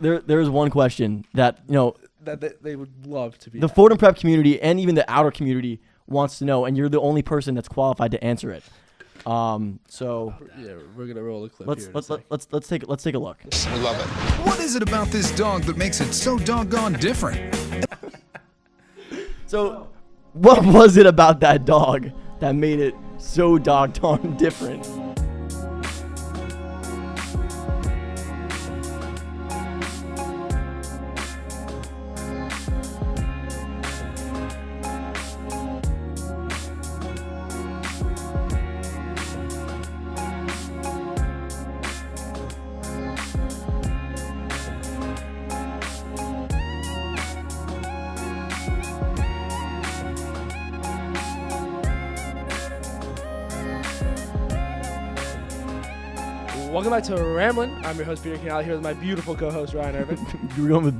There is one question that, that they would love to be. The Fordham Prep community and even the outer community wants to know, and you're the only person that's qualified to answer it. So yeah, we're gonna roll a clip. Let's take a look. We love it. What is it about this dog that makes it so doggone different? So, what was it about that dog that made it so doggone different? Welcome back to Ramblin. I'm your host, Peter Canale, here with my beautiful co-host, Ryan Irvin. You were going with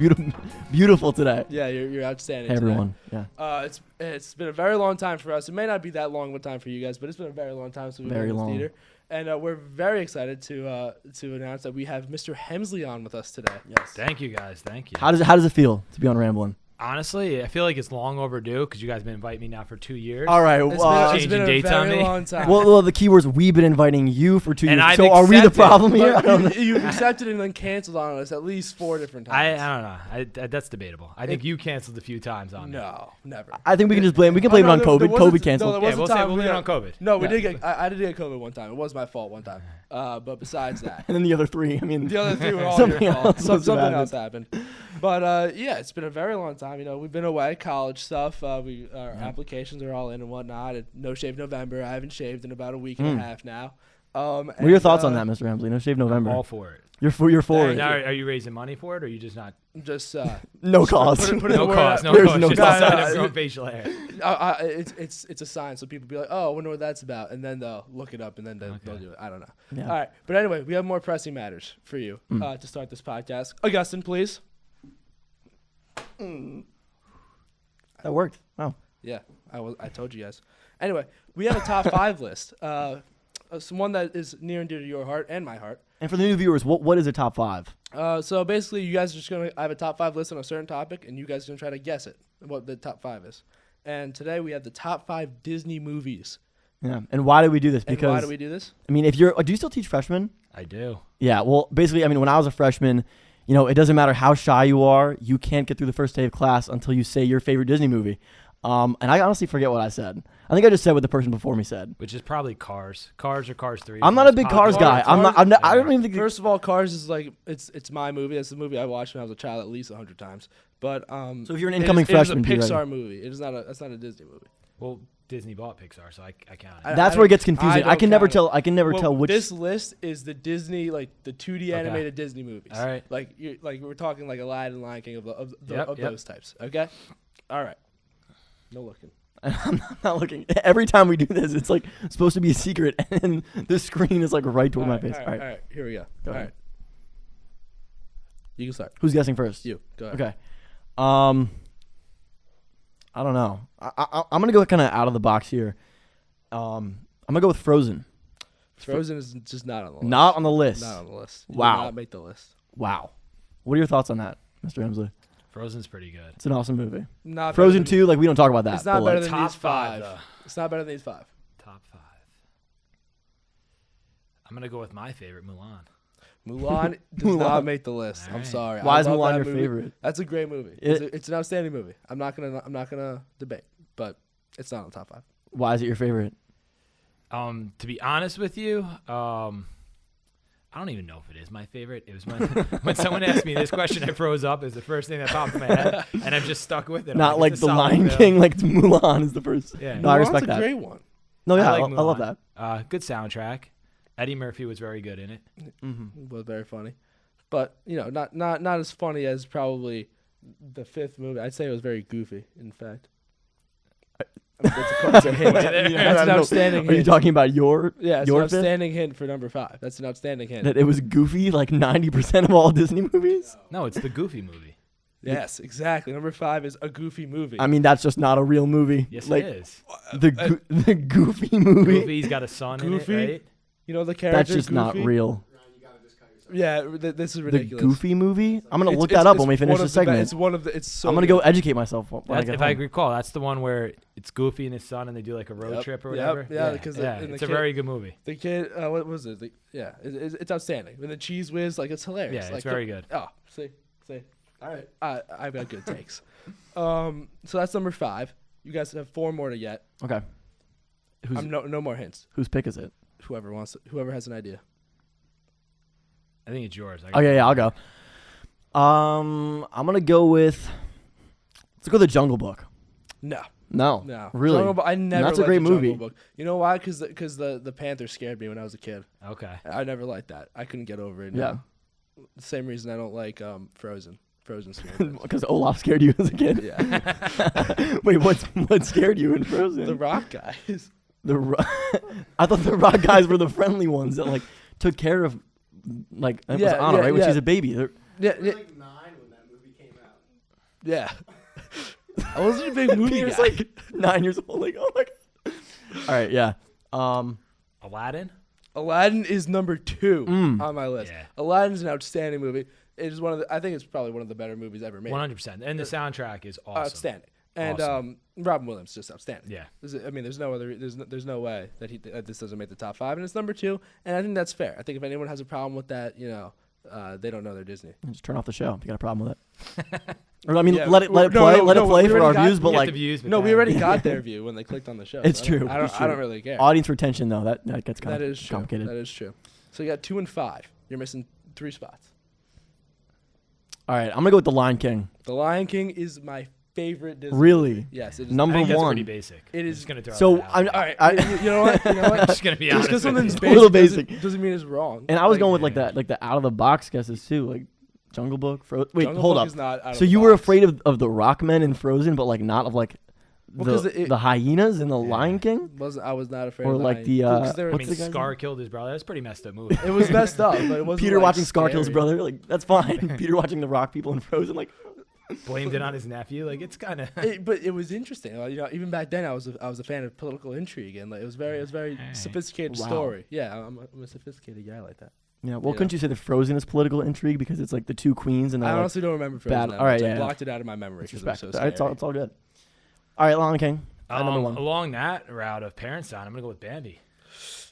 beautiful today. Yeah, you're outstanding. Hey, everyone. Today. Yeah. It's been a very long time for us. It may not be that long of a time for you guys, but it's been a very long time since we've been in the theater. And we're very excited to announce that we have Mr. Hemsley on with us today. Yes. Thank you, guys. Thank you. How does it feel to be on Ramblin'? Honestly, I feel like it's long overdue because you guys have been inviting me now for 2 years. All right. It's been a very long time. Well, the key words, we've been inviting you for 2 years. So are we the problem here? You've accepted and then canceled on us at least 4 different times. I don't know. That's debatable. I think you canceled a few times on me. No, never. I think we can just blame. We can blame it on COVID. COVID canceled. We'll blame it on COVID. No, we did get. I did get COVID one time. It was my fault one time. But besides that, and then the other 3. The other 3 were all your fault. Something else happened. But yeah, it's been a very long time. We've been away, college stuff. Our applications are all in and whatnot. No Shave November. I haven't shaved in about a week and a half now. What are your thoughts on that, Mr. Hemsley? No Shave November. I'm all for it. You're for it. Now, are you raising money for it, or are you just not? Just no cause. No cause. No facial hair. It's a sign, so people be like, "Oh, I wonder what that's about," and then they'll look it up, and then they'll do it. I don't know. Yeah. All right, but anyway, we have more pressing matters for you to start this podcast. Augustine, please. That worked. Oh. Yeah, I told you guys. Anyway, we have a top 5 list. One that is near and dear to your heart and my heart. And for the new viewers, what is a top 5? So basically, you guys are just I have a top 5 list on a certain topic, and you guys are gonna try to guess it, what the top 5 is. And today we have the top 5 Disney movies. Yeah. And why do we do this? Because why do we do this? I mean, do you still teach freshmen? I do. Yeah. Well, basically, when I was a freshman, it doesn't matter how shy you are, you can't get through the first day of class until you say your favorite Disney movie. And I honestly forget what I said. I think I just said what the person before me said. Which is probably Cars. Cars or Cars 3. I'm not a big Cars guy. I don't even think. First of all, Cars is like it's my movie. That's the movie I watched when I was a child at least 100 times. But so if you're an incoming freshman, it's a Pixar movie. It's not a Disney movie. Well, Disney bought Pixar, so I count it. That's where it gets confusing. I can never tell which. This list is the Disney, like the 2D animated Disney movies. All right. Like we're talking like Aladdin, Lion King of those types. Okay. All right. No looking. I'm not looking. Every time we do this, it's like supposed to be a secret, and the screen is like right toward my face. All right. Here we go. Go all ahead. right. You can start. Who's guessing first? You. Go ahead. Okay. I don't know. I'm gonna go kind of out of the box here. I'm gonna go with Frozen. Frozen is just not on the list. Not on the list. Not on the list. Wow. Did not make the list. Wow. What are your thoughts on that, Mr. Hemsley? Frozen's pretty good. It's an awesome movie. Not Frozen 2, we don't talk about that. It's not better than top these 5. Though. It's not better than these 5. Top 5. I'm gonna go with my favorite, Mulan. Mulan does not make the list. I'm sorry. Why is Mulan your movie. favorite? That's a great movie. It's an outstanding movie. I'm not gonna debate, but it's not on the top 5. Why is it your favorite? To be honest with you, I don't even know if it is my favorite. It was when someone asked me this question, I froze up. It was the first thing that popped in my head, and I've just stuck with it. Not like The Lion King, like Mulan is the first. Yeah, no, I respect that. Mulan's a great one. No, yeah, I I love that. Good soundtrack. Eddie Murphy was very good in it. It was very funny, but not as funny as probably the 5th movie. I'd say it was very goofy. In fact. That's a hint. That's an outstanding hint. Are you talking about your it's your an outstanding hint for number 5. That's an outstanding hint. That it was goofy like 90% of all Disney movies? No, it's the Goofy movie. Yes, exactly. Number 5 is a Goofy movie. I mean, that's just not a real movie. Yes, like, it is. The Goofy movie. Goofy's got a son in it, right? You know the character That's just Goofy? not real. You gotta just cut yourself. Yeah, this is The ridiculous. Goofy movie. I'm gonna look It's- that up it's when we finish one the of the be- segment. It's one of the. It's so. I'm gonna good. go educate myself when I That's, get if home. I recall, that's the one where it's Goofy and his son, and they do like a road Yep, trip or yep, whatever. yeah, because and the it's a kid- very good movie. The kid, what was it? It's outstanding. When the cheese whiz, like it's hilarious. Yeah, like, it's very good. Oh, see. All right, I've got good takes. So that's number 5. You guys have 4 more to get. Okay. No more hints. Whose pick is it? Whoever has an idea. I think it's yours. Okay, yeah, I'll go. I'm gonna go with. Let's go with the Jungle Book. No. No, really. Jungle Book, I never. That's a liked great the Jungle movie. Book. You know why? Because the Panther scared me when I was a kid. Okay. I never liked that. I couldn't get over it. Yeah. The same reason I don't like Frozen. Frozen scared me. Because Olaf scared you as a kid. Yeah. Wait, what scared you in Frozen? The Rock guys. I thought the Rock guys were the friendly ones that like took care of like it was Anna, right? When she's a baby. Yeah. like 9 when that movie came out. Yeah. I wasn't a big movie Peter's guy. like 9 years old. Like, oh my god. All right, yeah. Aladdin. Aladdin is number 2 on my list. Yeah. Aladdin is an outstanding movie. It is I think it's probably one of the better movies ever made. 100%. And the soundtrack is awesome. Outstanding. And Awesome. Robin Williams just outstanding. Yeah. There's no way that this doesn't make the top 5, and it's number 2. And I think that's fair. I think if anyone has a problem with that, they don't know their Disney. Just turn off the show if you got a problem with it. Or I mean, Yeah, let it play. no, Let it no, play we for already our got- views, but You get like the views, but No, we then- already got their view when they clicked on the show. It's so true, I don't, it's I don't true. really care. audience retention though. That gets kind That of is true. complicated. That is true. So you got 2 and 5. You're missing 3 spots. All right, I'm gonna go with the Lion King. The Lion King is my favorite Disney Really? movie. Yes, it is. I Number think that's one. pretty basic. It I'm is- just gonna throw So that out I'm there. All right. I, you know what? You know what? I'm just gonna be Just honest. because with something's you. A little basic doesn't mean it's wrong. and I was going with like the out of the box guesses too, like Jungle Book. Wait, Jungle hold Book up. is not out of So the you were box. afraid of the rock men in Frozen, but like not of like Well, 'cause the hyenas in the Lion King, I was not afraid or of like Lion- the 'cause they were- I what's mean, the guy's Scar name? killed his brother. That's a pretty messed up movie. it was messed up, but it wasn't Peter like, watching Scar kill his scary. brother. Like that's fine. Peter watching the rock people in Frozen. Like Blamed it on his nephew. Like it's kind of. But it was interesting. Like, even back then, I was a fan of political intrigue, and like, it was very sophisticated Wow. story. Yeah, I'm a sophisticated guy like that. yeah. Well, Yeah. couldn't you say the Frozen is political intrigue because it's like the 2 queens and I they're like, honestly don't remember Frozen. bad- that all right, much. I yeah, blocked it out of my memory because it was disrespect. so It's all scary. good. All right, Lion King. Number 1. Along that route of parents' time, I'm gonna go with Bambi.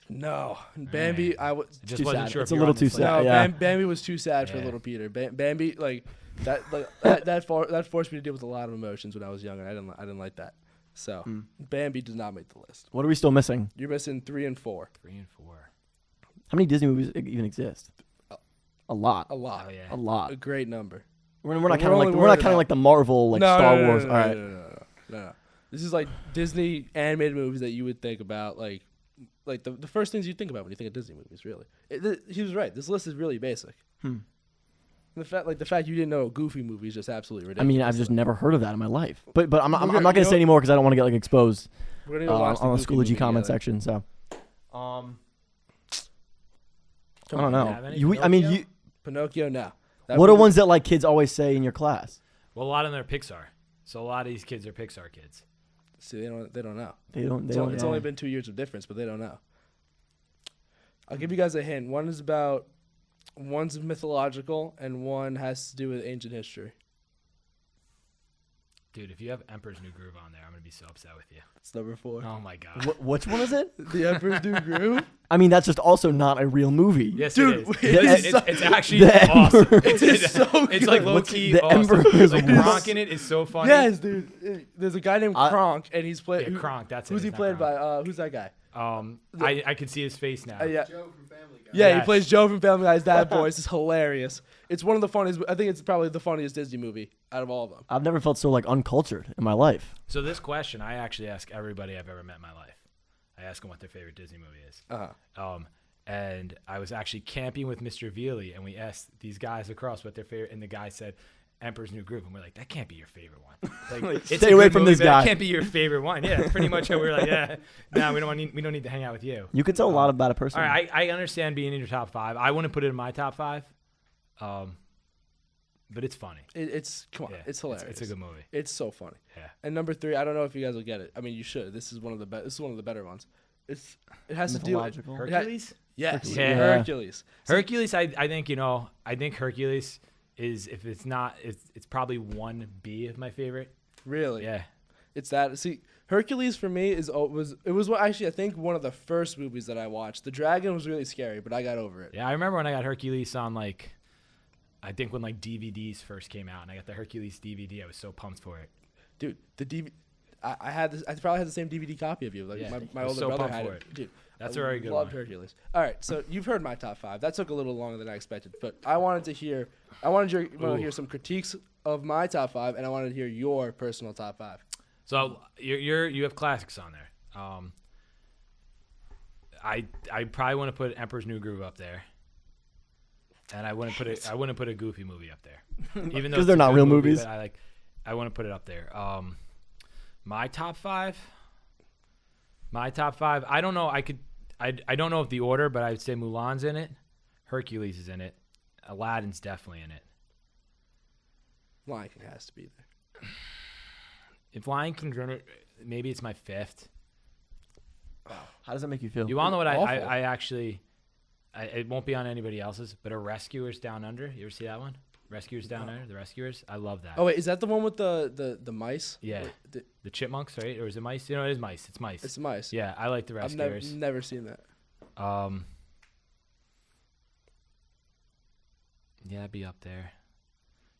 No, Bambi. I was Just Too wasn't sad. sure. It's if a you're little on too this list. sad. no. Yeah. Bambi was too sad for Yeah. little Peter. Bambi like that forced me to deal with a lot of emotions when I was younger. I didn't like that. So Bambi does not make the list. What are we still missing? You're missing 3 and 4. 3 and 4. How many Disney movies even exist? A lot. A lot. Oh yeah. A lot. A great number. We're not We're counting only like we're worried not counting about- like the Marvel like Star Wars. All right. No. This is like Disney animated movies that you would think about, like the first things you think about when you think of Disney movies. Really, he was right. This list is really basic. The fact you didn't know a Goofy movie is just absolutely I ridiculous. mean, I've just never heard of that in my life. But I'm not We're gonna gonna- say anymore because I don't want to get like exposed We're gonna go watch on the Goofy Schoology movie comment together. section. So I don't Have know. any? I mean, Pinocchio? Pinocchio, no. what are ones that like kids always say in your class? Well, a lot of them are Pixar. So a lot of these kids are Pixar kids. See, they don't know. They don't. It's only been 2 years of difference, but they don't know. I'll give you guys a hint. One's mythological, and one has to do with ancient history. Dude, if you have Emperor's New Groove on there, I'm gonna be so upset with you. It's number 4. Oh my god. Which one is it? The Emperor's New Groove. I mean, that's just also not a real movie. Yes, Dude, it is. it is It's actually The awesome. Emperor- It's so It's like good. low What's key the awesome. Emperor is Like what? Kronk in it is so funny. Yes, dude. There's a guy named I- Kronk, and he's played. Yeah, Kronk. That's it. Who's he It's not played Kronk. by? Who's that guy? I can see his face now. Yeah, Joe from Family Guy. yeah, he Yes. plays Joe from Family Guy's dad voice. It's hilarious. It's one of the funniest. I think it's probably the funniest Disney movie out of all of them. I've never felt so like uncultured in my life. So this question, I actually ask everybody I've ever met in my life. I ask them what their favorite Disney movie is. And I was actually camping with Mr. Veely, and we asked these guys across what their favorite, and the guy said Emperor's New Groove, and we're like, that can't be your favorite one. Like, it's Stay a away good from movie, this but guy. That can't be your favorite one. Yeah, pretty much how we were like, yeah, no, we don't need to hang out with you. You could tell a lot about a person. All right, I understand being in your top 5. I wouldn't put it in my top 5, but it's funny. It's come on, Yeah, it's hilarious. It's a good movie. It's so funny. Yeah. And number 3, I don't know if you guys will get it. I mean, you should. This is one of the better ones. This is one of the better ones. It has to do. Mythological. It ha- Hercules? Yes, Yeah. Hercules. Hercules, I think, I think Hercules is, if it's not, it's probably 1B of my favorite. Really? Yeah. It's that. See, Hercules for me was actually I think one of the first movies that I watched. The dragon was really scary, but I got over it. Yeah, I remember when I got Hercules on I think when DVDs first came out, and I got the Hercules DVD, I was so pumped for it. Dude, the DVD. I had this. I probably had the same DVD copy of you. Like Yeah, my I was older so brother pumped had for it. it. Dude, That's I a very good loved one. Hercules. All right, so you've heard my top 5. That took a little longer than I expected, but I wanted to hear hear some critiques of my top 5, and I wanted to hear your personal top 5. So you have classics on there. I probably want to put Emperor's New Groove up there, and I wouldn't put a Goofy movie up there, even though 'Cause they're it's a not good real movie, movies. but I want to put it up there. My top 5. I don't know. I don't know if the order, but I'd say Mulan's in it, Hercules is in it, Aladdin's definitely in it. Lion King has to be there. If Lion King's in it, maybe it's my 5th. How does that make you feel? You all know what Awful. I actually, it won't be on anybody else's, but a Rescuers Down Under. You ever see that one? Rescuers Down Under, The Rescuers. I love that. Oh wait, is that the one with the mice? Yeah. Or The chipmunks, right? Or is it mice? It is mice. It's mice. it's mice. Yeah, I like The I've Rescuers. never seen that. Yeah, it'd be up there.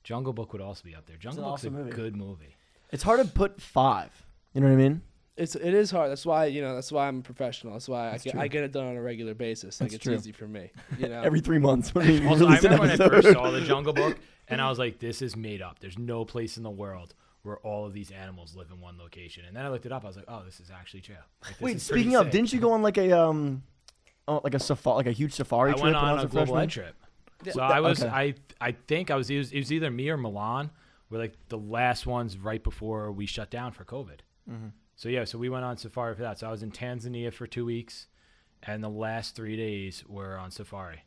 Jungle Book would also be up there. Jungle an Book's awesome a movie. good movie. It's hard to put 5. You know what I mean? It is hard. That's why I'm a professional. That's why That's true. I get it done on a regular basis. Like That's it's true. easy for me. You know. Every 3 months when we Also, I release an remember when I episode. first saw The Jungle Book, and I was like, this is made up. There's no place in the world where all of these animals live in one location. And then I looked it up. I was like, oh, this is actually true. Like, this Wait, is pretty speaking of, sick. didn't you go on like a safari, like a huge safari I trip went when I on was a global freshman? ed trip. So I was, okay. I think I was, it was either me or Milan were like the last ones right before we shut down for COVID. Mm-hmm. So yeah, so we went on safari for that. So I was in Tanzania for 2 weeks, and the last 3 days were on safari.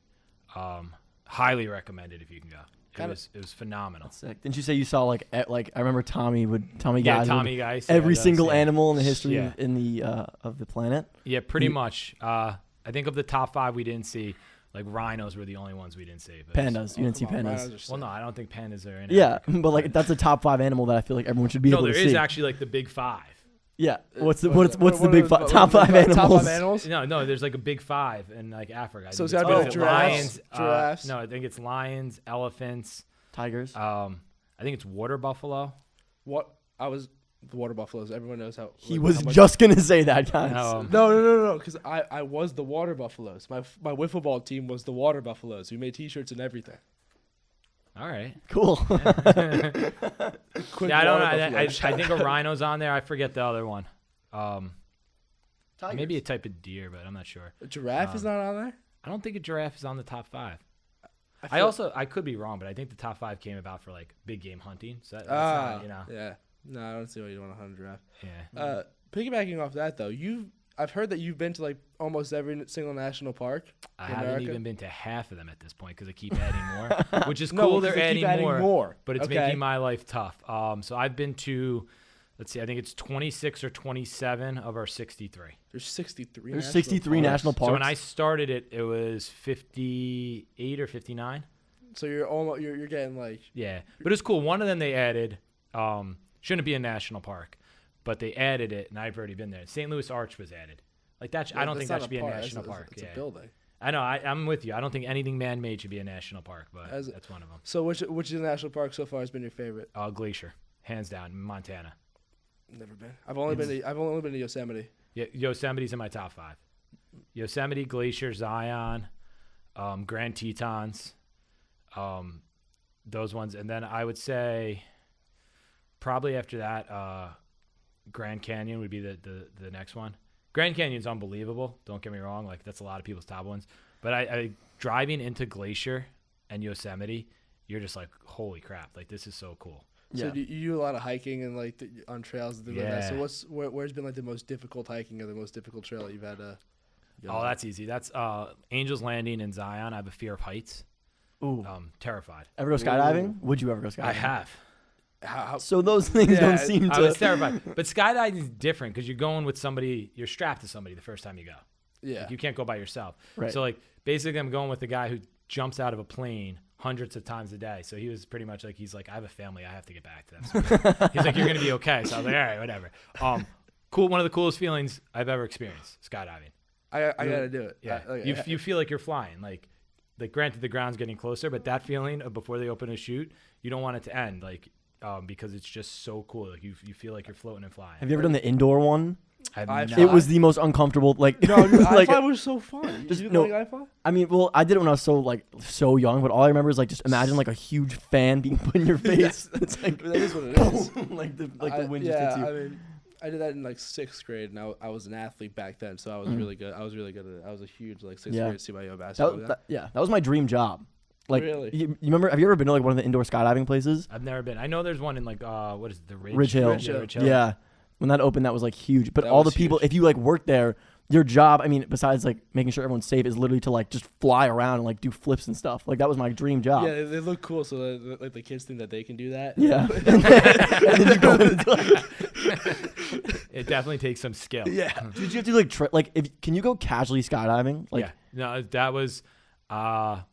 Highly recommended if you can go. It was phenomenal. That's sick. Didn't you say you saw like I remember Tommy Yeah, Guys Tommy Guys. every yeah, single yeah. animal in the history Yeah. of the planet. Yeah, pretty much. I think of the top 5 we didn't see, like rhinos were the only ones we didn't see. But Pandas, you didn't see Come on, pandas. rhinos are sick. Well, no, I don't think pandas are in. Yeah, Africa. but like that's a top 5 animal that I feel like everyone should be No, able there to is see. actually like the big 5. Yeah, what's the What big are top 5 animals? Top 5 animals. No, there's like a big 5 in like Africa. I So think it's gotta be like giraffes, giraffes. No, I think it's lions, elephants. Tigers. I think it's water buffalo. The water buffaloes. Everyone knows how. He how was much- just gonna say that, guys. No. Because I was the water buffaloes. My wiffle ball team was the water buffaloes. We made T-shirts and everything. All right. Cool. Quick Yeah, I don't know. water I buffalo. think a rhino's on there. I forget the other one. Tigers. Maybe a type of deer, but I'm not sure. A giraffe is not on there. I don't think a giraffe is on the top 5. feel- I could be wrong, but I think the top 5 came about for like big game hunting. So that's not, Yeah. No, I don't see why you want to hunt a giraffe. Yeah. Piggybacking off that though, I've heard that you've been to like almost every single national park. I in haven't America. even been to half of them at this point because they keep adding more, which is No, cool. 'cause They're they keep adding adding more, more. but it's Okay. making my life tough. So I've been to, let's see, I think it's 26 or 27 of our 63. There's 63. There's national 63 parks. national parks. So when I started it, it was 58 or 59. So you're almost you're getting like Yeah, but it's cool. One of them they added, shouldn't be a national park, but they added it, and I've already been there. St. Louis Arch was added. Like that, I don't think that should be a national park. It's Yeah. a building. I know. I'm with you. I don't think anything man-made should be a national park, but As- that's one of them. So which of the national park so far has been your favorite? Glacier, hands down, Montana. Never been. I've only been to Yosemite. Yeah, Yosemite's in my top 5. Yosemite, Glacier, Zion, Grand Tetons, those ones, and then I would say probably after that, Grand Canyon would be the next one. Grand Canyon's unbelievable. Don't get me wrong; like that's a lot of people's top ones. But I driving into Glacier and Yosemite, you're just like, holy crap! Like this is so cool. So Yeah. do you do a lot of hiking and like on trails and things like that. Yeah. So where's been like the most difficult hiking or the most difficult trail that you've had to go Oh, on? that's easy. That's Angels Landing in Zion. I have a fear of heights. Ooh. Terrified. Ever go skydiving? Would you ever go skydiving? I have. How, So those things Yeah, don't seem I to. was terrified. But skydiving is different because you're going with somebody. You're strapped to somebody the first time you go. Yeah. Like, you can't go by yourself. Right. So like basically I'm going with the guy who jumps out of a plane hundreds of times a day. So he was pretty much like, he's like, I have a family, I have to get back to that. He's like, you're gonna be okay. So I was like, all right, whatever. Cool. One of the coolest feelings I've ever experienced, skydiving. I gotta do it. Yeah. You feel like you're flying. Like granted the ground's getting closer, but that feeling of before they open a chute, you don't want it to end. Like because it's just so cool. Like you feel like you're floating and flying. Have you ever done the indoor one? I've It was the most uncomfortable. Like No, dude, like, iFly was so fun. Just- You no. like iFly? I mean, well, I did it when I was so young, but all I remember is like just imagine like a huge fan being put in your face. It's like That is what it is. like the wind yeah, just hits you. I mean, I did that in like 6th grade, and I was an athlete back then, so I was really good. I was really good at it. I was a huge like 6th Yeah. grade CYO basketball guy. That was my dream job. Like, Really? you remember? Have you ever been to like one of the indoor skydiving places? I've never been. I know there's one in like what is it, the Ridge Hill. Ridge Hill. Ridge Hill. Yeah, when that opened, that was like huge. But That all the was people, huge. if you like work there, your job, I mean, besides like making sure everyone's safe, is literally to like just fly around and like do flips and stuff. Like that was my dream job. Yeah, they look cool, so like the kids think that they can do that. Yeah. And then you go into, It definitely takes some skill. Yeah. did you have to like can you go casually skydiving? Like, yeah. No, that was I'm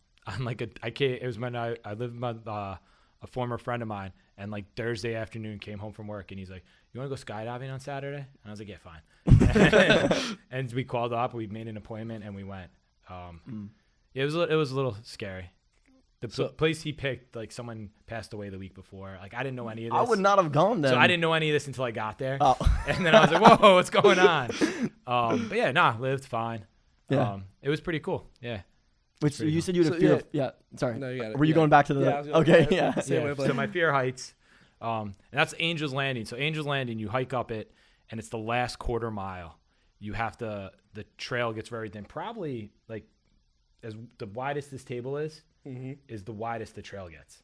like it was when I lived with a former friend of mine, and like Thursday afternoon came home from work, and he's like, you want to go skydiving on Saturday? And I was like, yeah, fine. And we called up, we made an appointment, and we went. It was a little scary. The place he picked, like someone passed away the week before. Like I didn't know any of this. I would not have gone then. So I didn't know any of this until I got there. Oh. And then I was like, whoa, what's going on? But yeah, lived fine. Yeah. It was pretty cool. Yeah. Which Pretty you cool. said you had a So, fear yeah. of, yeah. Sorry. No, you got it. Were you Yeah. going back to the? Yeah, I was gonna- Okay. yeah. Yeah. Same way, Yeah, Blake. so my fear of heights, and that's Angel's Landing. So Angel's Landing, you hike up it, and it's the last quarter mile. You have to. The trail gets very thin. Probably like as the widest this table is the widest the trail gets,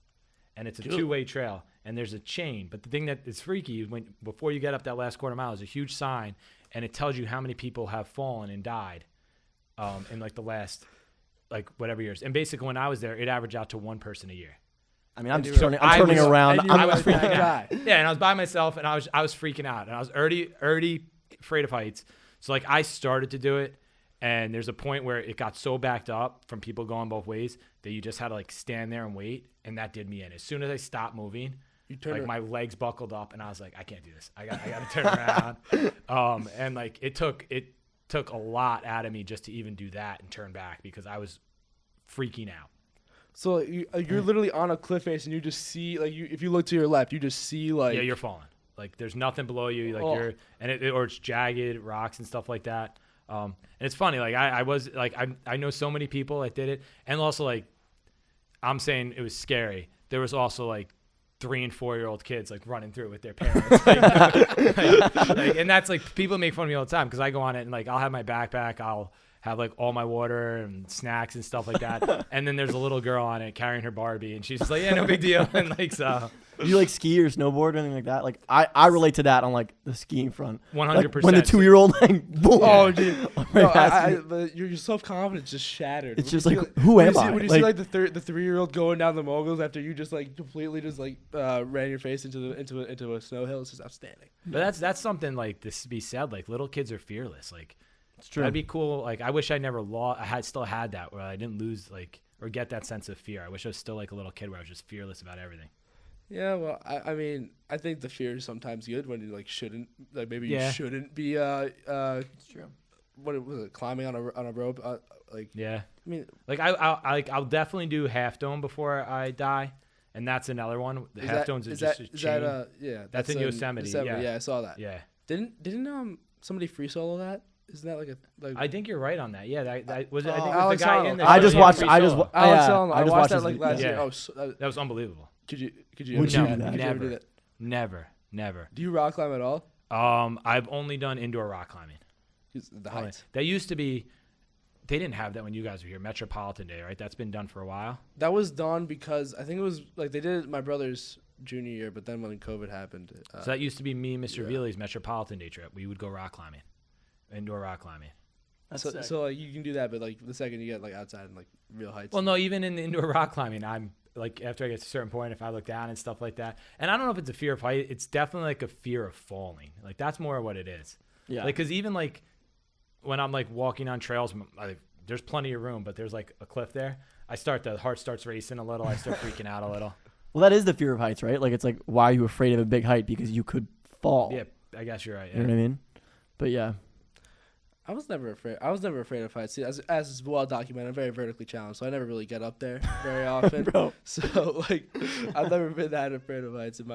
and it's a two-way trail. And there's a chain. But the thing that is freaky is before you get up that last quarter mile, there's a huge sign, and it tells you how many people have fallen and died, in like the last like whatever years. And basically, when I was there, it averaged out to one person a year. I mean, I'm you turning were- around. and you I'm were I was that freaking guy. out. Yeah, and I was by myself, and I was freaking out, and I was already afraid of heights. So like I started to do it, and there's a point where it got so backed up from people going both ways that you just had to like stand there and wait, and that did me in. As soon as I stopped moving, like my legs buckled up, and I was like, I can't do this. I got to turn around. And like it took a lot out of me just to even do that and turn back because I was freaking out. So you're literally on a cliff face, and you just see like if you look to your left, you just see like Yeah, you're falling. Like there's nothing below you. Like Oh. or it's jagged rocks and stuff like that. And it's funny. Like I was like I know so many people that did it, and also like I'm saying it was scary. There was also like 3 and 4 year old kids like running through it with their parents. And that's like people make fun of me all the time because I go on it and like I'll have my backpack. I'll have like all my water and snacks and stuff like that. And then there's a little girl on it carrying her Barbie, and she's just like, yeah, no big deal. And like so. Do you like ski or snowboard or anything like that? Like I relate to that on like the skiing front. 100%. Like, when the 2-year-old like boom. Oh, dude. Right No, past you. but your self confidence just shattered. It's When just you like, see, who when am you see, I? When you see like the 3-year-old going down the moguls after you just like completely just like ran your face into a snow hill, it's just outstanding. But that's something like this to be said. Like little kids are fearless. Like It's true. that'd be still like I wish I never lost. I still had that where I didn't lose like or get that sense of fear. I wish I was still like a little kid where I was just fearless about everything. Yeah, well, I mean, I think the fear is sometimes good when you like shouldn't, like maybe Yeah. you shouldn't be It's true. what was it, climbing on a rope, like Yeah, I mean, like I'll definitely do Half Dome before I die, and that's another one. The Half Dome's is just a chain. yeah, That's in Yosemite, yeah. yeah, I saw that. Yeah, Didn't somebody free solo that? Isn't that like I think you're right on that. Yeah, that was. I think it was Alex the guy Honnold. in the. I show just that watched. free I just. solo. Alex yeah, Honnold. I I just watched that his like last video. year. Yeah. Oh, so, That was unbelievable. could you Would ever you do do that? that? Could you ever do Never. that? Never. Do you rock climb at all? I've only done indoor rock climbing. The heights. That used to be. They didn't have that when you guys were here. Metropolitan Day, right? That's been done for a while. That was done because I think it was like they did it my brother's junior year, but then when COVID happened, So that used to be me and Mr. Veely's Metropolitan Day trip. We would go rock climbing, indoor rock climbing. That's so, sick. so like you can do that, but like the second you get like outside and like real heights. Well, no, even in the indoor rock climbing, I'm like after I get to a certain point, if I look down and stuff like that, and I don't know if it's a fear of height. It's definitely like a fear of falling. Like that's more what it is. Yeah. Like because even like when I'm like walking on trails, there's plenty of room, but there's like a cliff there. The heart starts racing a little. I start freaking out a little. Well, that is the fear of heights, right? Like, it's like, why are you afraid of a big height? Because you could fall. Yeah, I guess you're right. Yeah. You know what I mean? But yeah. I was never afraid of heights. See, as is well documented, I'm very vertically challenged, so I never really get up there very often. Bro. So like, I've never been that afraid of heights in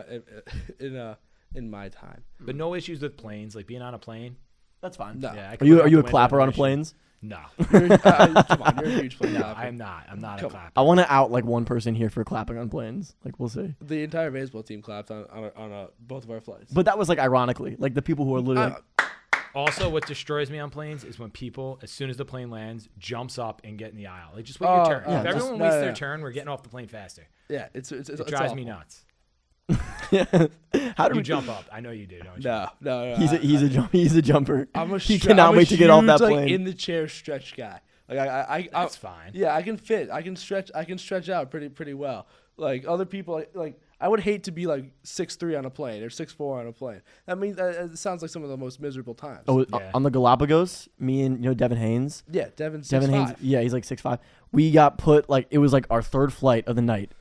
my time. But no issues with planes, like being on a plane. That's fine. No. Yeah, I Are can you look out are you the a window, clapper no on issue. planes? No, Come on, you're a huge plane no, clapper. I'm not. I'm not a clapper. I want to out like one person here for clapping on planes. Like, we'll see. The entire baseball team clapped on both of our flights. But that was like ironically, like the people who are literally. Like, Also, what destroys me on planes is when people, as soon as the plane lands, jumps up and get in the aisle. Like, just wait your turn. yeah, If everyone waits their turn, we're getting off the plane faster. Yeah, it Drives me nuts. how do You we jump up. I know you do, don't you? No. He's a jumper. He I'm cannot a wait to get off that huge, plane. Like, in the chair stretch guy. Like That's fine. Yeah, I can fit. I can stretch out pretty well. Like other people, like I would hate to be like 6'3" on a plane or 6'4" on a plane. That means it sounds like some of the most miserable times. Oh, Yeah. on the Galapagos, me and Devin Haynes. Yeah, Devin's Devin 6'5". Haynes, yeah, he's like 6'5". We got put like it was like our third flight of the night,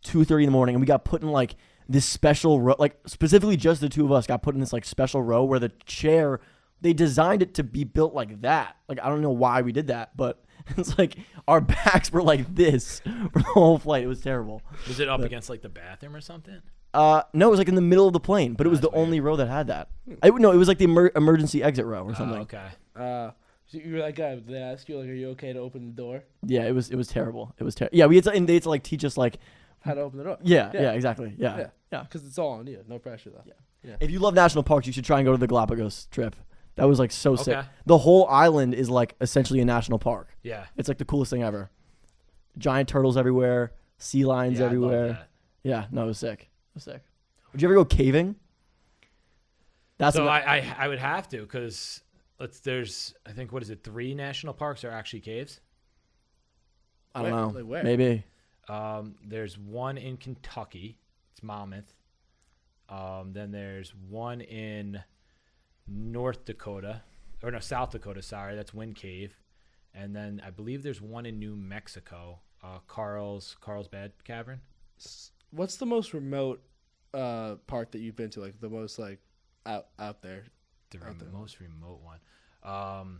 2:30 in the morning, and we got put in like this special row, like specifically just the two of us got put in this like special row where the chair, they designed it to be built like that. Like, I don't know why we did that, but it's like our backs were like this for the whole flight. It was terrible. Was it up against like the bathroom or something? No, it was like in the middle of the plane, but it was the That's weird. only row that had that. No, it was like the emergency exit row or something. Okay. So you're that guy. They ask you like, "Are you okay to open the door?" Yeah, it was terrible. It was terrible. Yeah, we had to, and they had to like teach us like. How to open the door? Yeah, exactly. Yeah. Because it's all on you. No pressure though. Yeah. If you love national parks, you should try and go to the Galapagos trip. That was like so sick. Okay. The whole island is like essentially a national park. Yeah. It's like the coolest thing ever. Giant turtles everywhere, sea lions Yeah, I love everywhere. that. Yeah, no, it was sick. It was sick. Would you ever go caving? That's So what I would have to because there's I think 3 national parks are actually caves. I don't know. Like where? Maybe. There's one in Kentucky. It's Monmouth. Then there's one in South Dakota. Sorry, that's Wind Cave. And then I believe there's one in New Mexico. Carlsbad Cavern. What's the most remote park that you've been to? Like the most like out there. Most remote one.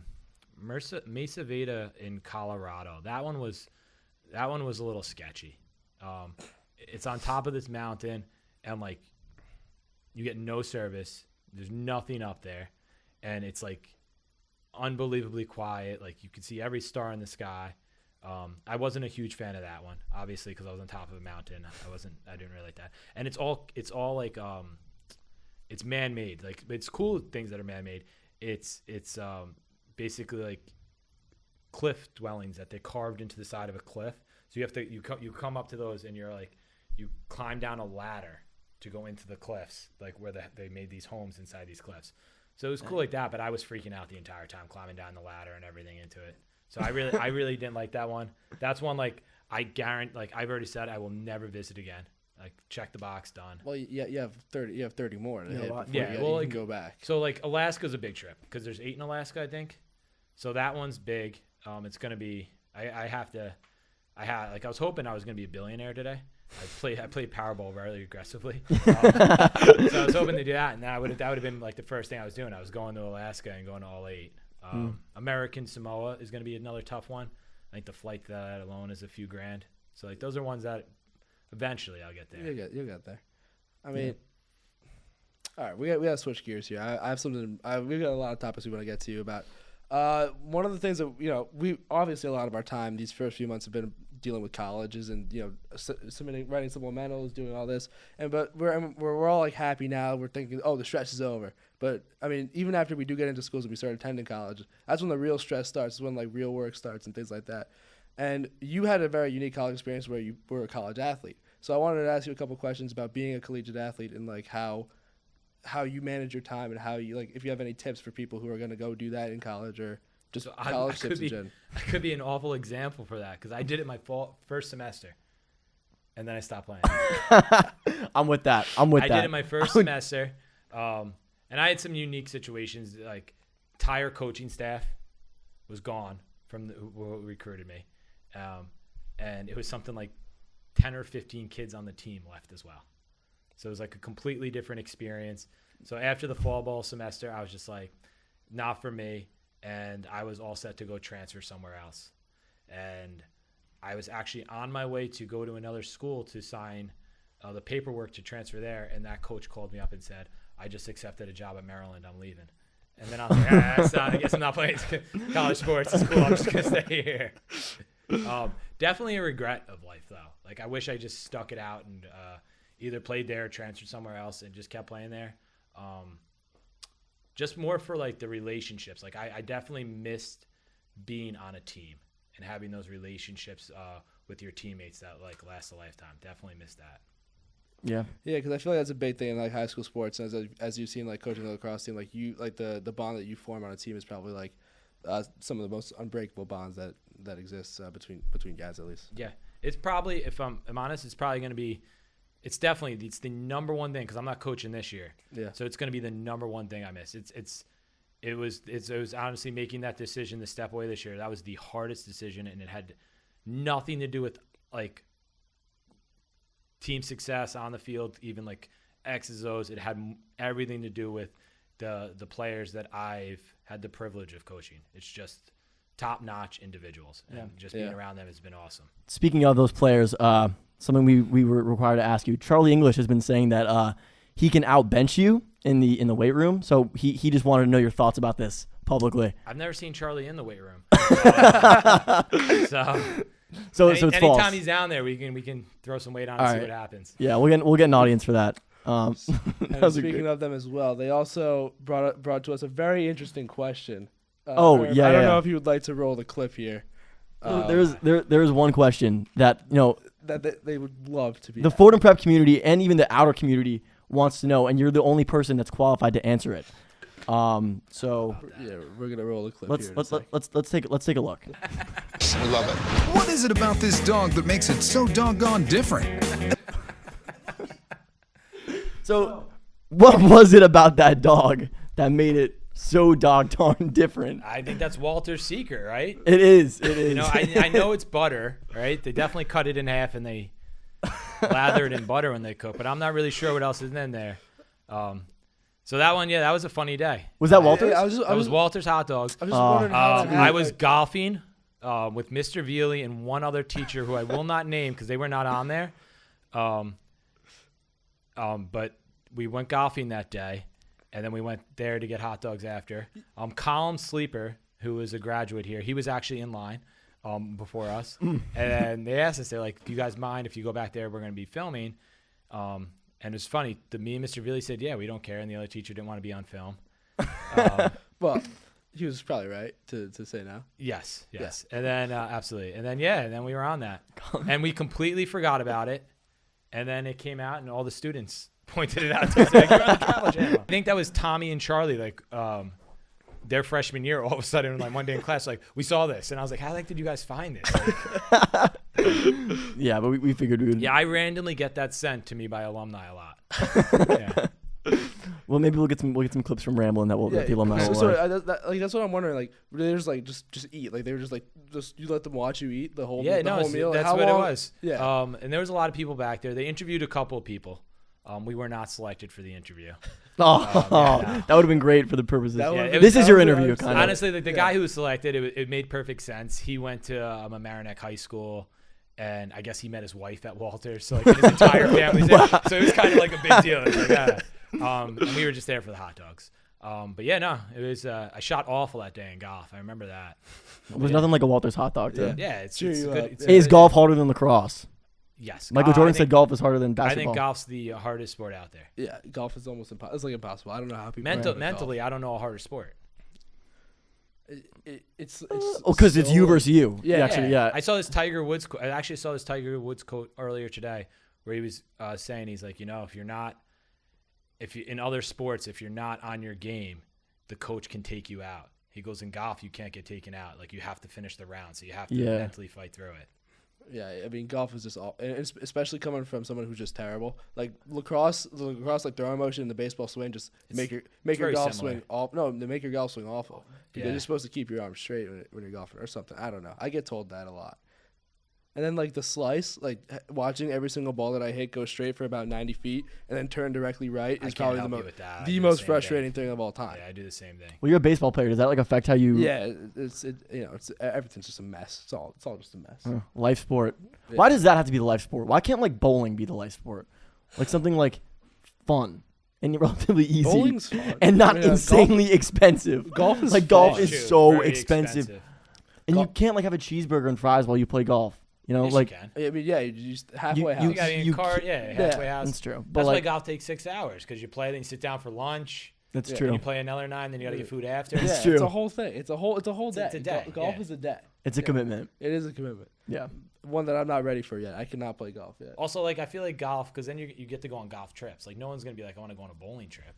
Mesa Veda in Colorado. That one was a little sketchy. It's on top of this mountain, and like you get no service. There's nothing up there, and it's like unbelievably quiet. Like you could see every star in the sky. I wasn't a huge fan of that one, obviously, because I was on top of a mountain. I didn't really like that. And it's all like it's man-made. Like it's cool things that are man-made. It's basically like cliff dwellings that they carved into the side of a cliff. So you come up to those and you're like you climb down a ladder to go into the cliffs, like where they made these homes inside these cliffs. So it was cool like that, but I was freaking out the entire time climbing down the ladder and everything into it. So I really didn't like that one. That's one like I guarantee, like I've already said, I will never visit again. Like check the box, done. Well, you have 30. You have 30 more to hit before well, you can go back. So like Alaska's a big trip because there's 8 in Alaska, I think. So that one's big. It's gonna be. I was hoping I was gonna be a billionaire today. I played Powerball very aggressively. So I was hoping to do that, and that would have been like the first thing I was doing. I was going to Alaska and going to all 8. American Samoa is gonna be another tough one. I think the flight to that alone is a few grand. So like those are ones that eventually I'll get there. You'll get there. I mean, all right, we got to switch gears here. I have something. We've got a lot of topics we want to get to you about. One of the things that we obviously a lot of our time these first few months have been dealing with colleges and writing supplementals, doing all this, but we're all like happy now. We're thinking, oh, the stress is over. But I mean, even after we do get into schools and we start attending college, that's when the real stress starts. Is when like real work starts and things like that. And you had a very unique college experience where you were a college athlete. So I wanted to ask you a couple questions about being a collegiate athlete and like how you manage your time and how you like if you have any tips for people who are going to go do that in college or just college tips in general. I could be an awful example for that because I did it my first semester, and then I stopped playing. I'm with that. I did it my first semester, and I had some unique situations like entire coaching staff was gone from who recruited me, and it was something like 10 or 15 kids on the team left as well. So it was like a completely different experience. So after the fall ball semester, I was just like, not for me, and I was all set to go transfer somewhere else. And I was actually on my way to go to another school to sign the paperwork to transfer there, and that coach called me up and said, I just accepted a job at Maryland. I'm leaving. And then I was like, I guess I'm not playing college sports at school. I'm just going to stay here. Definitely a regret of life, though. Like, I wish I just stuck it out and either played there or transferred somewhere else and just kept playing there. Just more for, like, the relationships. Like, I definitely missed being on a team and having those relationships with your teammates that, like, last a lifetime. Definitely missed that. Yeah. Yeah, because I feel like that's a big thing in like high school sports. As you've seen, like coaching the lacrosse team, like the bond that you form on a team is probably like some of the most unbreakable bonds that exists between guys, at least. Yeah, it's probably, if I'm honest, it's probably going to be. It's the number one thing because I'm not coaching this year. Yeah. So it's going to be the number one thing I miss. It was honestly making that decision to step away this year. That was the hardest decision, and it had nothing to do with like team success on the field, even like X's O's. It had everything to do with the players that I've had the privilege of coaching. It's just top-notch individuals, and just being around them has been awesome. Speaking of those players, something we were required to ask you. Charlie English has been saying that he can outbench you in the weight room. So he just wanted to know your thoughts about this publicly. I've never seen Charlie in the weight room. So it's false. Anytime he's down there, we can throw some weight on and see what happens. Yeah, we'll get an audience for that. And speaking of them as well, they also brought to us a very interesting question. I don't know if you would like to roll the clip here. There's one question that that they would love to be. The Fordham Prep community and even the outer community wants to know, and you're the only person that's qualified to answer it. So yeah, we're gonna roll the clip. Let's take a look. I love it. What is it about this dog that makes it so doggone different? So, what was it about that dog that made it so dog-darn different? I think that's Walter's secret, right? It is. I know it's butter, right? They definitely cut it in half and they lather it in butter when they cook, but I'm not really sure what else is in there. So that one, that was a funny day. Was that Walter's? That was Walter's hot dogs. I was just wondering I was golfing with Mr. Veely and one other teacher who I will not name because they were not on there. But we went golfing that day, and then we went there to get hot dogs after. Colin Sleeper, who was a graduate here, he was actually in line before us. And they asked us, they're like, do you guys mind if you go back there? We're going to be filming. And it was funny. Me and Mr. Veely said, yeah, we don't care. And the other teacher didn't want to be on film. Well, he was probably right to say no. Yes. Yeah. And then, absolutely. And then we were on that. And we completely forgot about it. And then it came out, and all the students pointed it out to us. Like, you're on the Travel Channel. I think that was Tommy and Charlie, like, their freshman year, all of a sudden, like one day in class, like, we saw this. And I was like, how did you guys find this? Like, yeah, but we figured we would. Yeah, I randomly get that sent to me by alumni a lot. Yeah. Well, maybe we'll get some clips from Ramblin that the alumni will like. That's what I'm wondering. Like, they just like just eat. Like they were just you let them watch you eat the whole whole meal. That's what it was. Yeah. And there was a lot of people back there. They interviewed a couple of people. We were not selected for the interview. That would have been great for the purposes. This is your interview, kind of. Honestly, the guy who was selected, it made perfect sense. He went to Mamaroneck High School, and I guess he met his wife at Walters. So like his entire family's there. So it was kind of like a big deal. It was like, and we were just there for the hot dogs. But yeah, no, it was. I shot awful that day in golf. I remember that. There's nothing like a Walters hot dog. Yeah, it's good. Is golf harder than lacrosse? Yes. Michael Jordan said golf is harder than basketball. I think golf's the hardest sport out there. Yeah, golf is almost impossible. It's like impossible. I don't know how people. Mentally, I don't know a harder sport. It's because it's you versus you. Yeah, actually, yeah. I saw this Tiger Woods. I actually saw this Tiger Woods quote earlier today, where he was saying, he's like, if you in other sports, if you're not on your game, the coach can take you out. He goes, in golf, you can't get taken out. Like, you have to finish the round, so you have to mentally fight through it. Yeah, I mean, golf is just all, and especially coming from someone who's just terrible. Like lacrosse, like throwing motion and the baseball swing, just make your very golf similar. swing off. No, they make your golf swing awful because Yeah. you're supposed to keep your arms straight when you're golfing or something. I don't know. I get told that a lot. And then like the slice, like watching every single ball that I hit go straight for about 90 feet and then turn directly right I is can't probably help you with that. I the do most same frustrating thing of all time. Yeah, I do the same thing. Well, you're a baseball player. Does that like affect how you? Yeah, it's everything's just a mess. It's all just a mess. Life sport. Yeah. Why does that have to be the life sport? Why can't like bowling be the life sport? Like something like fun and relatively easy Bowling's fun. and not Yeah, insanely expensive. golf is like golf fun. is True, so very expensive. And you can't like have a cheeseburger and fries while you play golf. You know, Yes, like you can. I mean, yeah, you just halfway house. You got in you a car, ca- yeah, halfway house. that's true. But That's why like golf takes 6 hours because you play, then you sit down for lunch, that's Yeah, true. and you play another 9, then you got to get food after. Yeah, It's it's true. a whole thing. It's a whole day. It's a day, Golf yeah. is a day. It's a commitment. It is a commitment. Yeah. One that I'm not ready for yet. I cannot play golf yet. Also, like I feel like golf because then you get to go on golf trips. Like no one's gonna be like, I want to go on a bowling trip.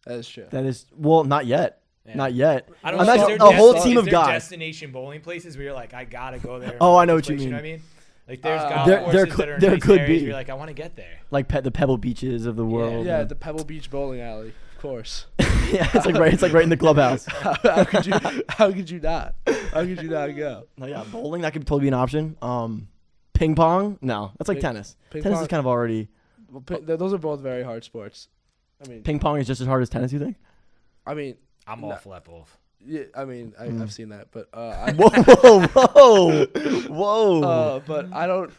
That is true. That is not yet. Yeah. Not yet. I don't Imagine know. Is there a whole des- team is of there guys. destination bowling places where you're like, I gotta go there. Oh, for I know this what you place, mean. know what I mean? Like there's golf There courses could- that are there nice could areas be. You're like, I want to get there. Like the Pebble Beaches of the world. Yeah, the Pebble Beach bowling alley, of course. Yeah, it's like right in the clubhouse. How could you not? How could you not go? No, yeah, bowling that could totally be an option. Ping pong? No, that's like Ping- tennis. ping Tennis pong- is kind of already. Well, those are both very hard sports. Ping pong is just as hard as tennis. You think? I mean, I'm No. awful at both. yeah, I mean, I've seen that, but I, Whoa! but I don't.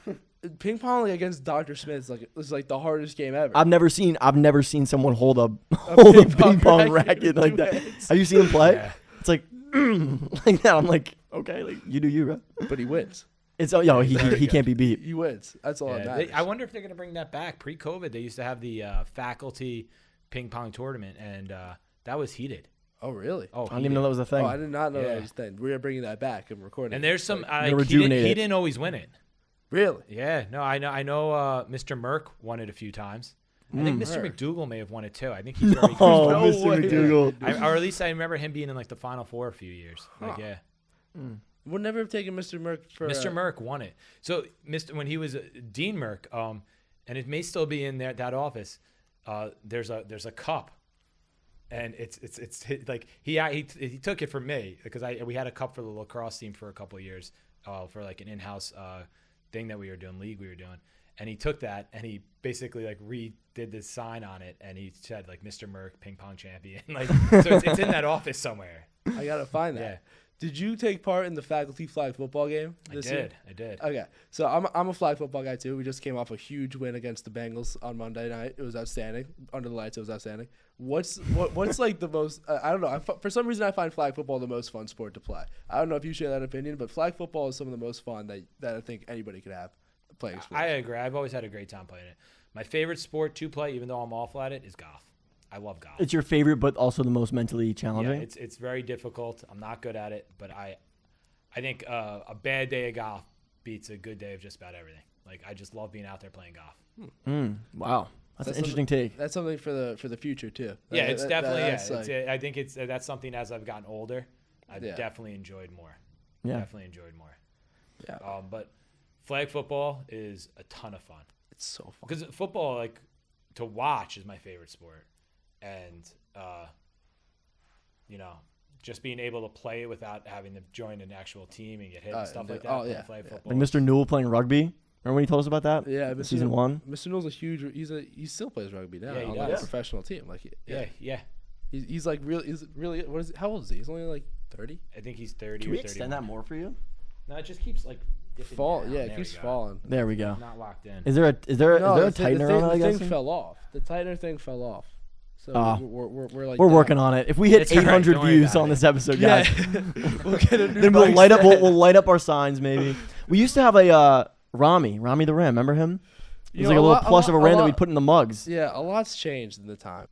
Ping pong like, against Dr. Smith is like the hardest game ever. I've never seen someone hold a ping pong racket like that. hands. Have you seen him play? Yeah. It's like like that. I'm like, okay, like you do you, bro. But he wins. It's Very he good. can't be beat. He wins. That's all that Yeah, matters. I wonder if they're gonna bring that back. Pre-COVID, they used to have the faculty ping pong tournament, and that was heated. Oh really? Oh, I didn't even know that was a thing. Oh, I did not know Yeah. that was then. We are bringing that back and recording. And it. there's some. They're He rejuvenated. didn't always win it. Really? Yeah, no, I know. Mr. Merck won it a few times. I think Mr. Merck. McDougal may have won it too. I think he's very Oh, good. No Mr. way. McDougal. Or at least I remember him being in like the Final Four a few years. Like, Huh. yeah, Would never have taken Mr. Merck for Mr. Merck won it. So when he was Dean Merck, and it may still be in that office. There's a cup, and it's like he took it from me because we had a cup for the lacrosse team for a couple of years, for like an in-house thing that we were doing, league we were doing, and he took that and he basically like redid this sign on it, and he said like Mr. Merck ping pong champion, like so it's in that office somewhere. I gotta find that. Yeah. Did you take part in the faculty flag football game this year? I did. Okay, so I'm a flag football guy too. We just came off a huge win against the Bengals on Monday night. It was outstanding. Under the lights, it was outstanding. What's like the most? I don't know. For some reason, I find flag football the most fun sport to play. I don't know if you share that opinion, but flag football is some of the most fun that I think anybody could have playing sports. I agree. I've always had a great time playing it. My favorite sport to play, even though I'm awful at it, is golf. I love golf. It's your favorite, but also the most mentally Yeah, challenging. it's very difficult. I'm not good at it, but I think a bad day of golf beats a good day of just about everything. Like I just love being out there playing golf. Wow, that's an interesting take. That's something for the future too. Yeah, it's definitely. that's I think that's something as I've gotten older, I've Yeah. definitely enjoyed more. Yeah. Definitely enjoyed more. Yeah. But flag football is a ton of fun It's so fun. because football, like to watch, is my favorite sport, and just being able to play it without having to join an actual team and get hit and stuff like that. oh, playing yeah, flag yeah. football. Like Mr. Newell playing rugby. Remember when he told us about that? Yeah, In season 1. Mr. Newell's a huge. He still plays rugby now Yeah, he on like a does. professional team. Like Yeah. He's like really. He's really. What is? How old is he? He's only like 30. I think he's 30 Can or we 31. extend that more for you? No, it just keeps like dipping Fall. down. Yeah, There it keeps we go. falling. There we go. Not locked in. Is there a No, tightener on it? I the guess thing fell off. The tightener thing fell off. So Ah. we're like we're working on it. If we hit It's all right, 800 don't worry views about on it. this episode, Yeah, guys, we'll get a new then we'll mic light up. stand. We'll light up our signs. Maybe we used to have a Rami the Ram. Remember him? It You was know, like a little plush of a Ram that lot- we'd put in the mugs. Yeah, a lot's changed in the time.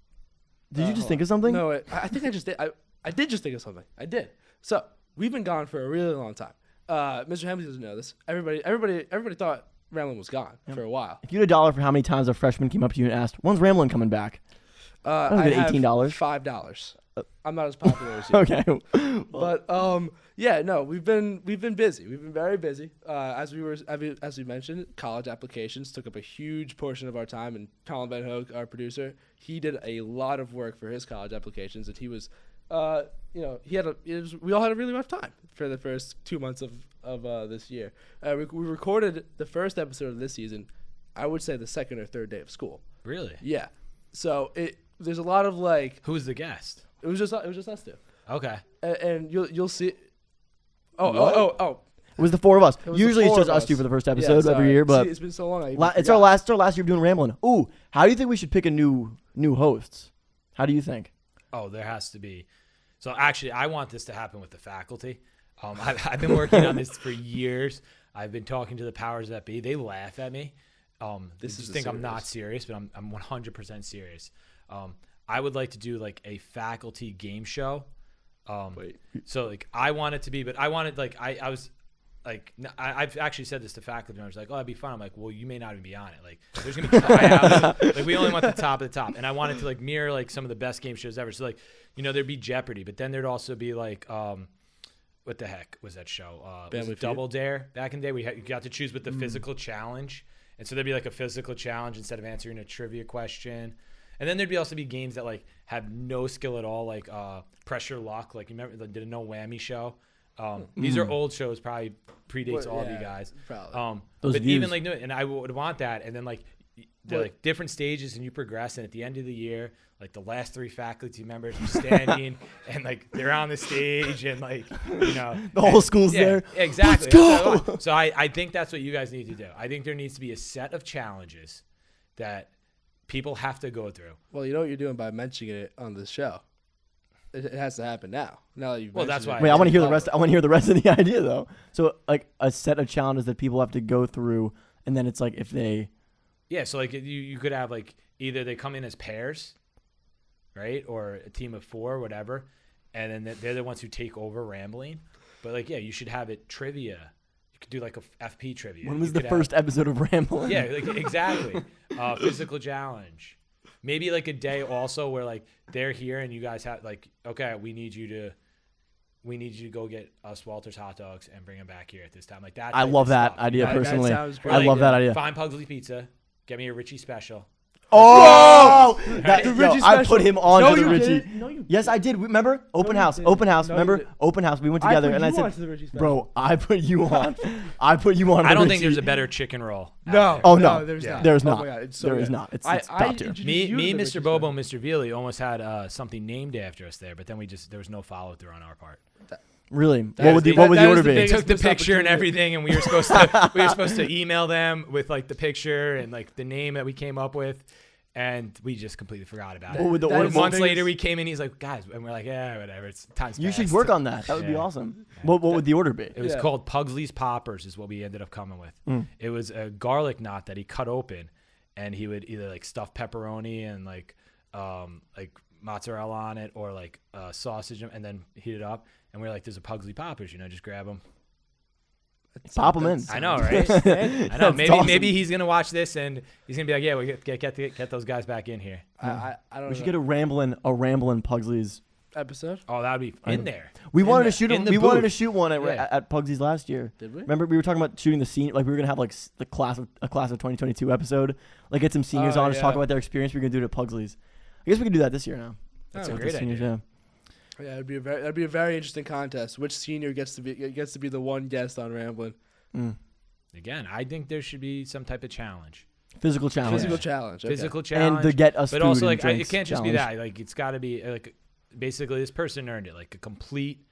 Did you just hold think on. of something? No, I think I just did. I did just think of something. I did. So we've been gone for a really long time. Mr. Hemsley doesn't know this. Everybody thought Ramblin was gone for a while. If you had $1 for how many times a freshman came up to you and asked, "When's Ramblin coming back?" I was good, have $18. $5. I'm not as popular as you. Okay. But yeah, no, we've been busy. We've been very busy. As we mentioned, college applications took up a huge portion of our time, and Colin Van Hoek, our producer, he did a lot of work for his college applications, and he was, we all had a really rough time for the first 2 months of this year. We recorded the first episode of this season, I would say the second or third day of school. Really? Yeah. So there's a lot of like. Who was the guest? It was just us two. Okay. And you'll see. It was the four of us. It was the Usually it's four just of us us. two for the first Yeah, episode sorry. every year, but See, it's been so long. it's our last year doing Ramblin'. Ooh, how do you think we should pick a new hosts? How do you think? Oh, there has to be. So actually, I want this to happen with the faculty. I've been working on this for years. I've been talking to the powers that be. They laugh at me. They just think I'm not serious, but I'm 100% serious. I would like to do like a faculty game show. So like I want it to be, but I wanted like I was like I've actually said this to faculty. And I was like, oh, that'd be fun. I'm like, well, you may not even be on it. Like there's gonna be tryouts. Like we only want the top of the top, and I wanted to like mirror like some of the best game shows ever. So like there'd be Jeopardy, but then there'd also be like what the heck was that show? Was it Double Dare back in the day? You got to choose with the physical challenge, and so there'd be like a physical challenge instead of answering a trivia question. And then there'd also be games that like have no skill at all, like Pressure Luck. Like you remember did a No Whammy show. These are old shows, probably predates all of you guys. Probably. Those views. Even like and I would want that, and then like they're like different stages, and you progress, and at the end of the year, like the last 3 faculty members are standing, and like they're on the stage, and like The whole school's there. Exactly. Let's go! So I think that's what you guys need to do. I think there needs to be a set of challenges that people have to go through. Well, you know what you're doing by mentioning it on this show. It has to happen now. Now that you've Well, that's mentioned why. it. Wait, I want to hear the rest. I want to hear the rest of the idea though. So like a set of challenges that people have to go through, and then it's like if they. Yeah, so like you could have like either they come in as pairs, right, or a team of 4, whatever, and then they're the ones who take over Ramblin'. But like, yeah, you should have it trivia. You could do like a FP trivia. When was You the could first episode of Ramblin'? Yeah, like exactly. Physical challenge. Maybe like a day also where like they're here and you guys have like, okay, we need you to go get us Walter's hot dogs and bring them back here at this time. Like that. I love that idea That personally. sounds great. I love that idea. Find Pugsley Pizza. Get me a Richie special. Oh, Right? The Richie I special. put him on No, to the you Richie. didn't. No, you Yes, I did. Remember? Open you house. didn't. Open house. No, you Remember? didn't. Open house. We went together, and I onto the said, Richie special. "Bro, I put you on. I put you on." I the don't think Richie." there's a better chicken roll. No. out there. Oh no, there's not. There's Oh not. my God, it's so There is good. not. It's I top tier. introduced Me, you to the Mr. Richie Bobo, special. and Mr. Veely almost had something named after us there, but then there was no follow through on our part. Really? That What is would the the- what would that the is order the be? biggest Took the missed picture and opportunity. everything, and we were supposed to email them with like the picture and like the name that we came up with, and we just completely forgot about it. What would the That order is be? the Months biggest- later, we came in. He's like, guys, and we're like, yeah, whatever. It's time's You should passed. work on that. That would be Yeah. awesome. What would the order be? It was Yeah. called Pugsley's Poppers, is what we ended up coming with. It was a garlic knot that he cut open, and he would either like stuff pepperoni and like mozzarella on it, or like sausage, and then heat it up. And we're like, "There's a Pugsley Poppers, just grab them." Pop them in. I know, right? I know. That's Maybe awesome. maybe he's gonna watch this and he's gonna be like, "Yeah, we get those guys back in here." I don't We should know. get a ramblin' Pugsley's. Episode? Oh, that would be in there. We wanted to the- shoot. in the We wanted to booth. shoot one Yeah. at Pugsley's last year. Did we? Remember, we were talking about shooting the senior. Like we were gonna have like the class of 2022 episode. Like get some seniors Oh, on to talk yeah. about their experience. We're gonna do it at Pugsley's. I guess we could do that this year now. That's Oh, a With great the seniors, idea. Yeah, that'd be a very interesting contest. Which senior gets to be the one guest on Ramblin'? Again, I think there should be some type of challenge. Physical challenge. Physical challenge. Okay. Physical challenge. And the get us but food also and like it drinks can't just be challenge. that. Like it's got to be like basically this person earned it. Like a complete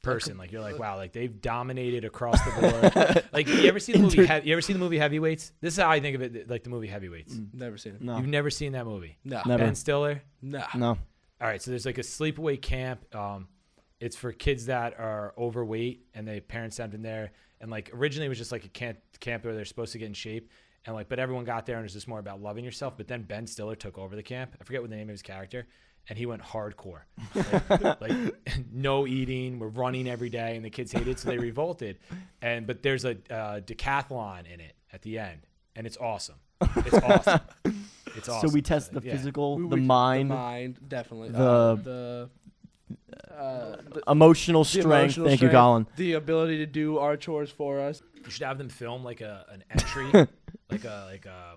person. Like you're like, wow, like they've dominated across the board. Like you ever see the movie? You ever seen the movie Heavyweights? This is how I think of it. Like the movie Heavyweights. Never seen it. No. You've never seen that movie? No. Never. Ben Stiller. No. No. All right, so there's like a sleepaway camp. It's for kids that are overweight, and their parents sent them there. And like originally it was just like a camp where they're supposed to get in shape, and like but everyone got there and it was just more about loving yourself. But then Ben Stiller took over the camp. I forget what the name of his character, and he went hardcore, like no eating. We're running every day, and the kids hated it, so they revolted. But there's a decathlon in it at the end, and it's awesome. It's awesome. It's awesome. So we test the Yeah. physical, We- the we- mind. The mind, definitely. the- The Emotional strength. Thank you, Colin. The ability to do our chores for us. You should have them film like an entry, like a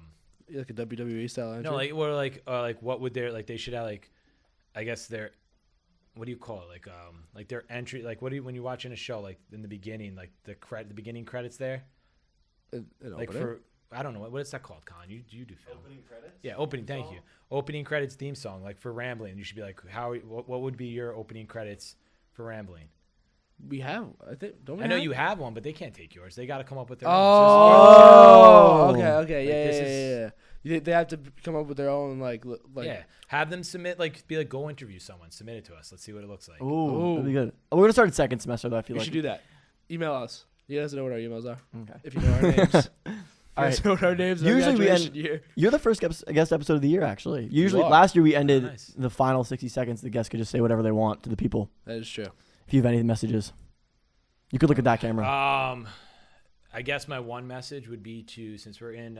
WWE style entry. no, like what would their they should have I guess their, what do you call it, like their entry, when you're watching a show, like in the beginning, like the beginning credits there, for I don't know what is that called, Colin? You do film. Opening credits? Yeah, opening. Thank you. Opening credits theme song, like for Ramblin. You should be like, what would be your opening credits for Ramblin? We have, I think. Don't we? I know have? you have one, but they can't take yours. They got to come up with their Oh, own. okay, yeah. They have to come up with their own like. Yeah, have them submit go interview someone, submit it to us. Let's see what it looks like. Ooh, that'd be good. We're gonna start second semester though. I feel We like should do that. Email us. You guys know what our emails are. Okay. If you know our names. All You guys know what our names are. Usually we Graduation end. year. You're the first guest episode of the year, actually. Usually, You are. last year we ended nice. the final 60 seconds. The guests could just say whatever they want to the people. That is true. If you have any messages, you could look at that camera. I guess my one message would be since we're in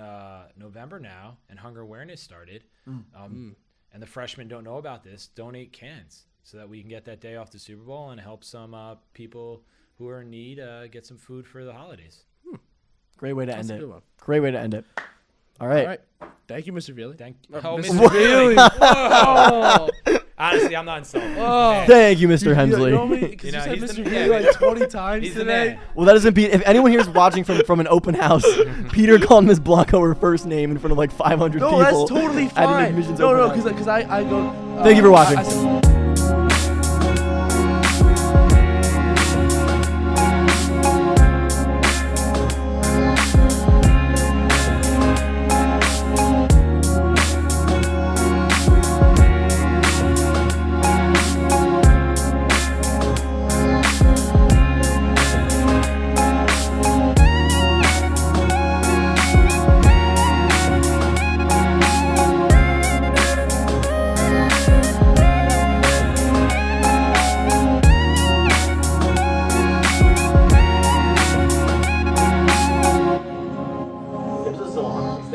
November now and hunger awareness started, and the freshmen don't know about this, donate cans so that we can get that day off the Super Bowl and help some people who are in need get some food for the holidays. Great way to That's end a it. good one. Great way to end it. All right. All right. Thank you, Mr. Veely. Thank you. Mr. Veely. Whoa. Honestly, I'm not insulted. Oh. Thank you, Mr. Hemsley. You know, he's Mr. the Veely man. like 20 times He's the today. man. Well, that doesn't beat. If anyone here is watching from an open house, Peter called Miss Blanco her first name in front of like 500 No, people. that's totally at an fine. admissions No, open house. because I go. Thank you for watching.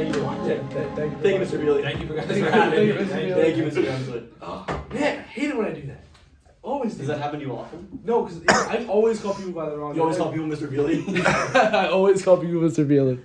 Thank you, Mr. Bealey. Thank you for Thank you, Mr. Bealey. Thank you, Mr. Hemsley. Oh, man, I hate it when I do that. Always do Does that happen to you often? No, because I always call people by the wrong name. You always call people Mr. Bealey? I always call people Mr. Veely.